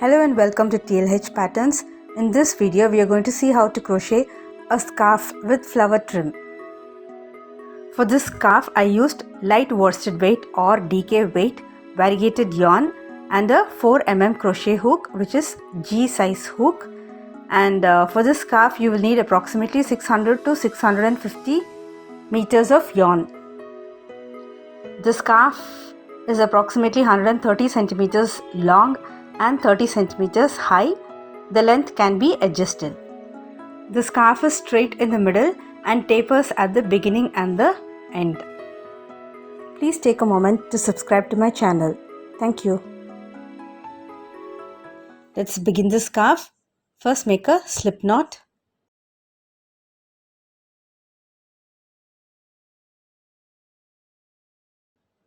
Hello and welcome to TLH Patterns. In this video, we are going to see how to crochet a scarf with flower trim. For this scarf, I used light worsted weight or DK weight, variegated yarn and a 4 mm crochet hook, which is G size hook. And for this scarf, you will need approximately 600 to 650 meters of yarn. The scarf is approximately 130 centimeters long and 30 centimeters high. The length can be adjusted. The scarf is straight in the middle and tapers at the beginning and the end. Please take a moment to subscribe to my channel. Thank you. Let's begin the scarf. First, make a slip knot.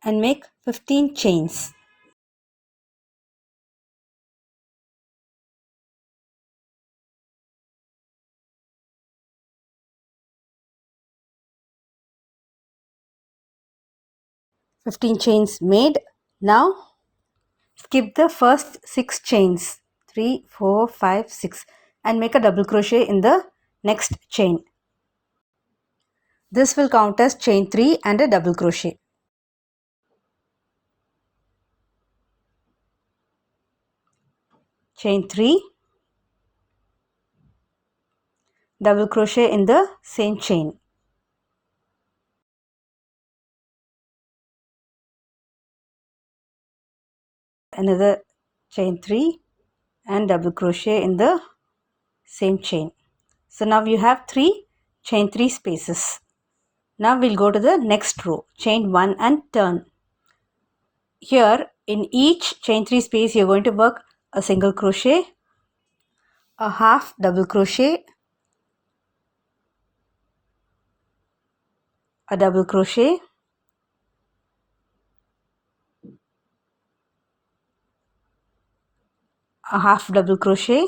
And make 15 chains. Chains made. Now skip the first 6 chains, 3, 4, 5, 6, and make a double crochet in the next chain. This will count as chain 3 and a double crochet. Chain 3, double crochet in the same chain. Another chain 3 and double crochet in the same chain. So now you have 3 chain 3 spaces. Now we'll go to the next row, chain 1 and turn. Here in each chain 3 space you're going to work a single crochet, a half double crochet, a double crochet, a half double crochet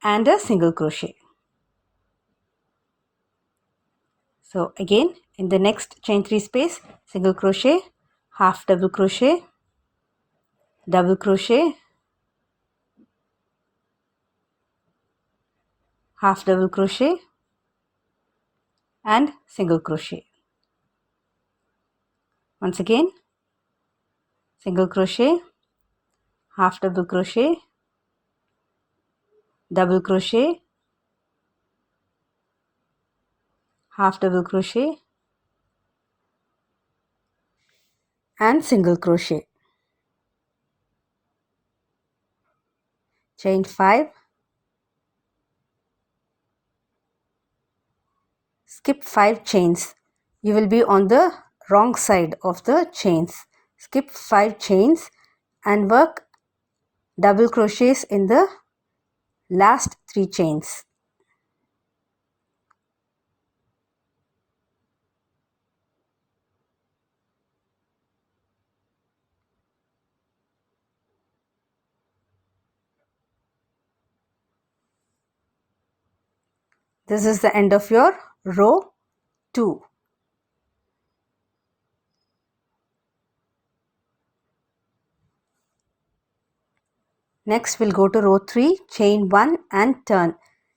and a single crochet. So again in the next chain 3 space, single crochet, half double crochet, double crochet, half double crochet and single crochet. Once again, single crochet, half double crochet, double crochet, half double crochet and single crochet. Chain 5, skip 5 chains. You will be on the wrong side of the chains. Skip 5 chains and work double crochets in the last 3 chains. This is the end of your row 2. Next we'll go to row 3, chain 1 and turn.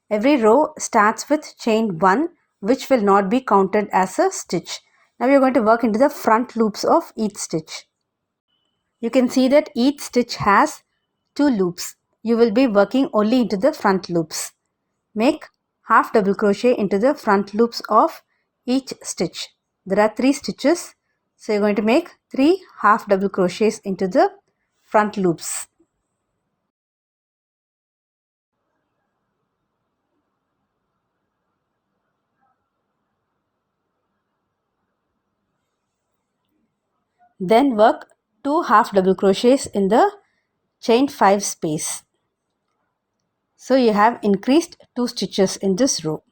Every row starts with chain 1, which will not be counted as a stitch. Now we are going to work into the front loops of each stitch. You can see that each stitch has 2 loops. You will be working only into the front loops. Make half double crochet into the front loops of each stitch. There are 3 stitches, so you're going to make 3 half double crochets into the front loops. Then work 2 half double crochets in the chain 5 space. So you have increased 2 stitches in this row.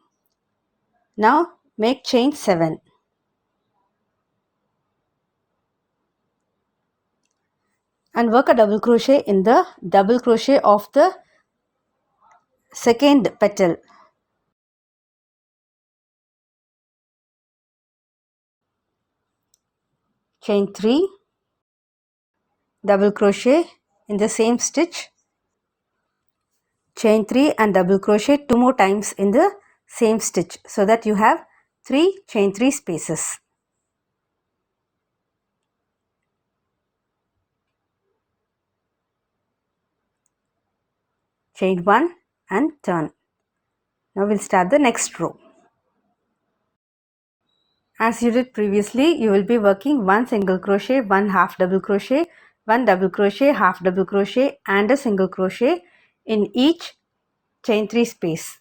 Now make chain 7. And work a double crochet in the double crochet of the second petal. Chain 3, double crochet in the same stitch, chain 3 and double crochet 2 more times in the same stitch so that you have 3 chain 3 spaces. Chain 1 and turn. Now we'll start the next row. As you did previously, you will be working 1 single crochet, 1 half double crochet, 1 double crochet, half double crochet and a single crochet in each chain 3 space.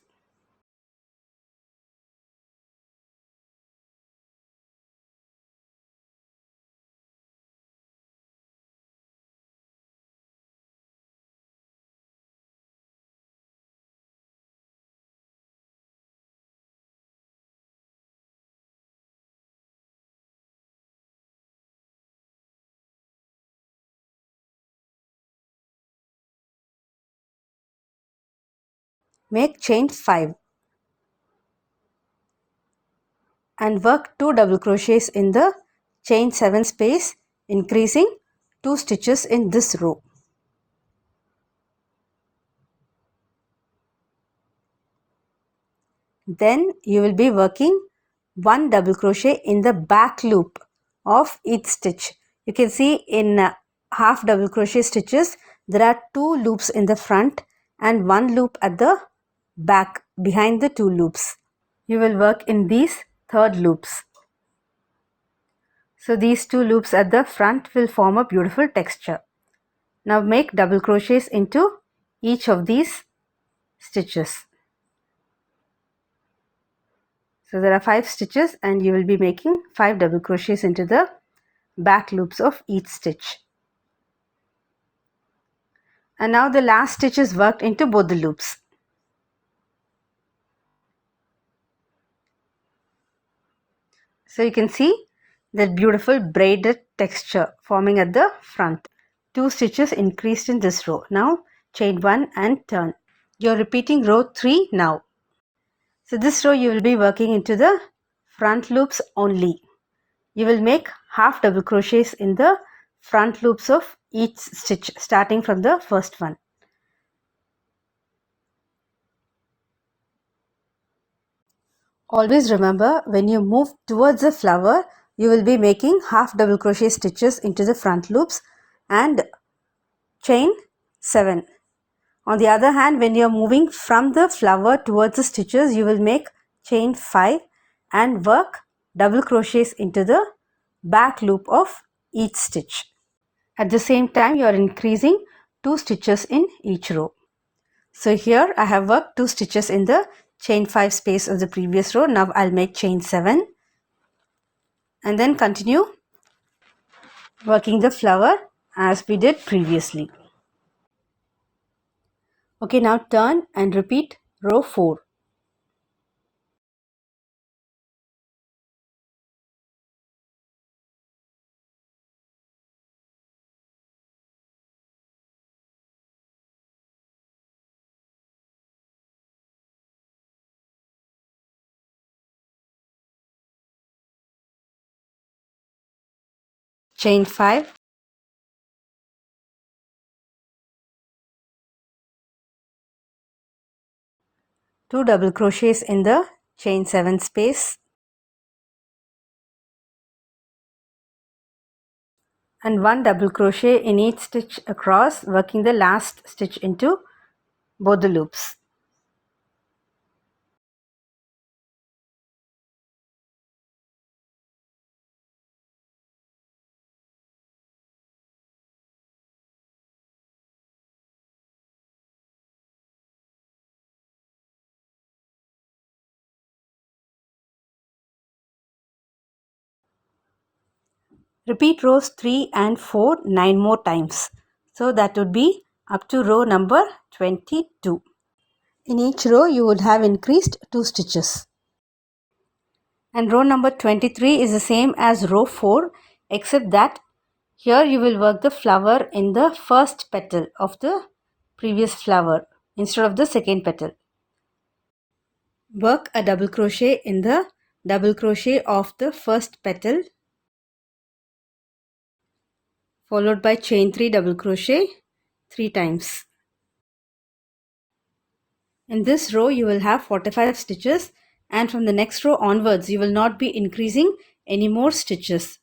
Make chain 5 and work 2 double crochets in the chain 7 space, increasing 2 stitches in this row. Then you will be working 1 double crochet in the back loop of each stitch. You can see in half double crochet stitches there are 2 loops in the front and 1 loop at the back behind the 2 loops. You will work in these third loops. So these 2 loops at the front will form a beautiful texture. Now make double crochets into each of these stitches. So there are 5 stitches and you will be making 5 double crochets into the back loops of each stitch. And now the last stitch is worked into both the loops. So you can see that beautiful braided texture forming at the front. 2 stitches increased in this row. Now chain 1 and turn. You are repeating row 3 now. So this row you will be working into the front loops only. You will make half double crochets in the front loops of each stitch starting from the first one. Always remember, when you move towards the flower, you will be making half double crochet stitches into the front loops and chain 7. On the other hand, when you are moving from the flower towards the stitches, you will make chain 5 and work double crochets into the back loop of each stitch. At the same time, you are increasing 2 stitches in each row. So here I have worked 2 stitches in the chain 5 space of the previous row. Now I'll make chain 7 and then continue working the flower as we did previously. Okay, now turn and repeat row 4. Chain 5, 2 double crochets in the chain 7 space and 1 double crochet in each stitch across, working the last stitch into both the loops. Repeat rows 3 and 4 9 more times. So that would be up to row number 22. In each row you would have increased 2 stitches. And row number 23 is the same as row 4, except that here you will work the flower in the first petal of the previous flower instead of the second petal. Work a double crochet in the double crochet of the first petal, followed by chain 3 double crochet 3 times. In this row you will have 45 stitches, and from the next row onwards you will not be increasing any more stitches.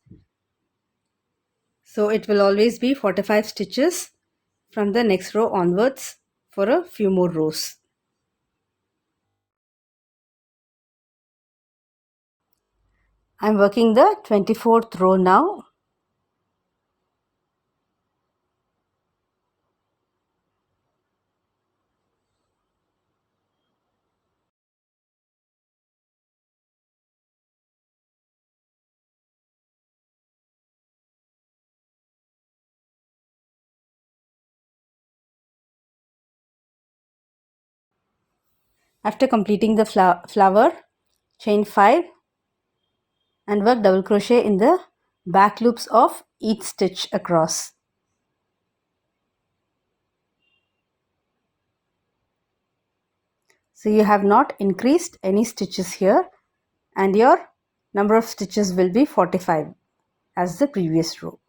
So it will always be 45 stitches from the next row onwards for a few more rows. I am working the 24th row now. After completing the flower, chain 5 and work double crochet in the back loops of each stitch across. So you have not increased any stitches here, and your number of stitches will be 45 as the previous row.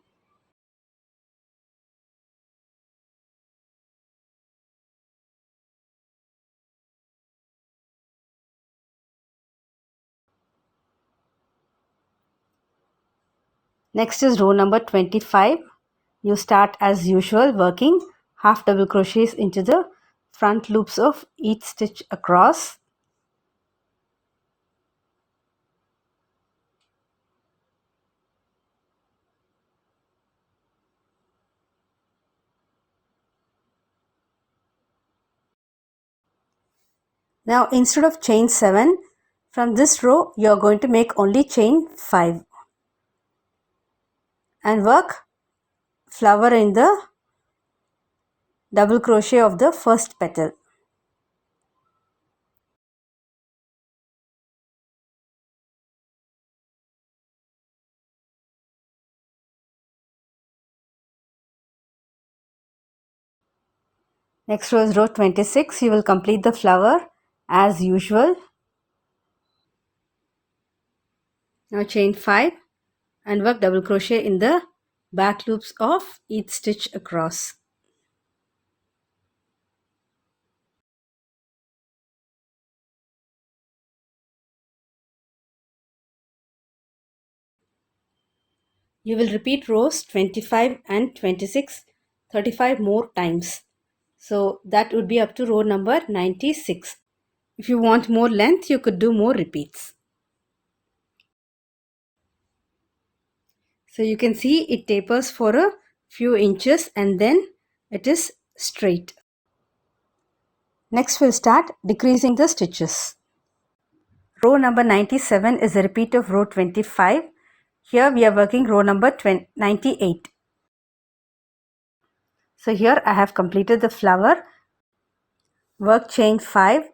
Next is row number 25. You start as usual working half double crochets into the front loops of each stitch across. Now instead of chain 7, from this row you are going to make only chain 5 and work flower in the double crochet of the first petal. Next row is row 26. You will complete the flower as usual. Now chain 5 and work double crochet in the back loops of each stitch across. You will repeat rows 25 and 26 35 more times. So that would be up to row number 96. If you want more length, you could do more repeats. So you can see it tapers for a few inches and then it is straight. Next we'll start decreasing the stitches. Row number 97 is a repeat of row 25. Here we are working row number 98. So here I have completed the flower. Work chain 5.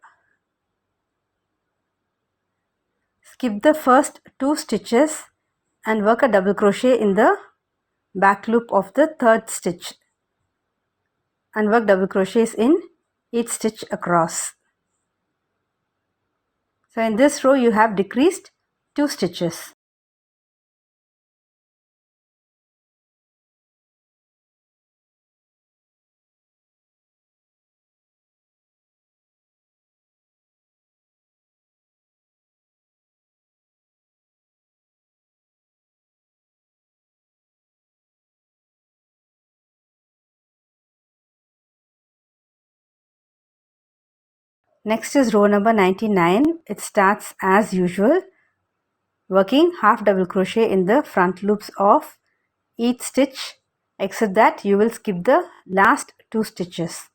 Skip the first 2 stitches and work a double crochet in the back loop of the third stitch and work double crochets in each stitch across. So in this row you have decreased 2 stitches. Next is row number 99. It starts as usual, working half double crochet in the front loops of each stitch, except that you will skip the last 2 stitches.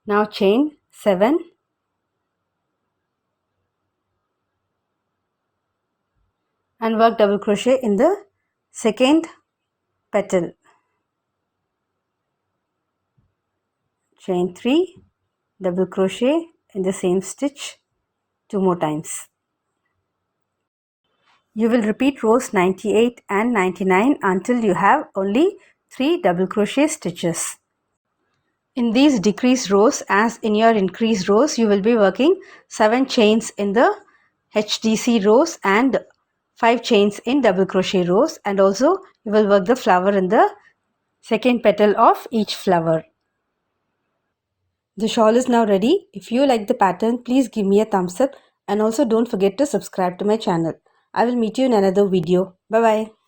Now chain 7 and work double crochet in the second petal. Chain 3, double crochet in the same stitch 2 more times. You will repeat rows 98 and 99 until you have only 3 double crochet stitches. In these decreased rows, as in your increased rows, you will be working 7 chains in the HDC rows and 5 chains in double crochet rows, and also you will work the flower in the second petal of each flower. The shawl is now ready. If you like the pattern, please give me a thumbs up and also don't forget to subscribe to my channel. I will meet you in another video. Bye bye.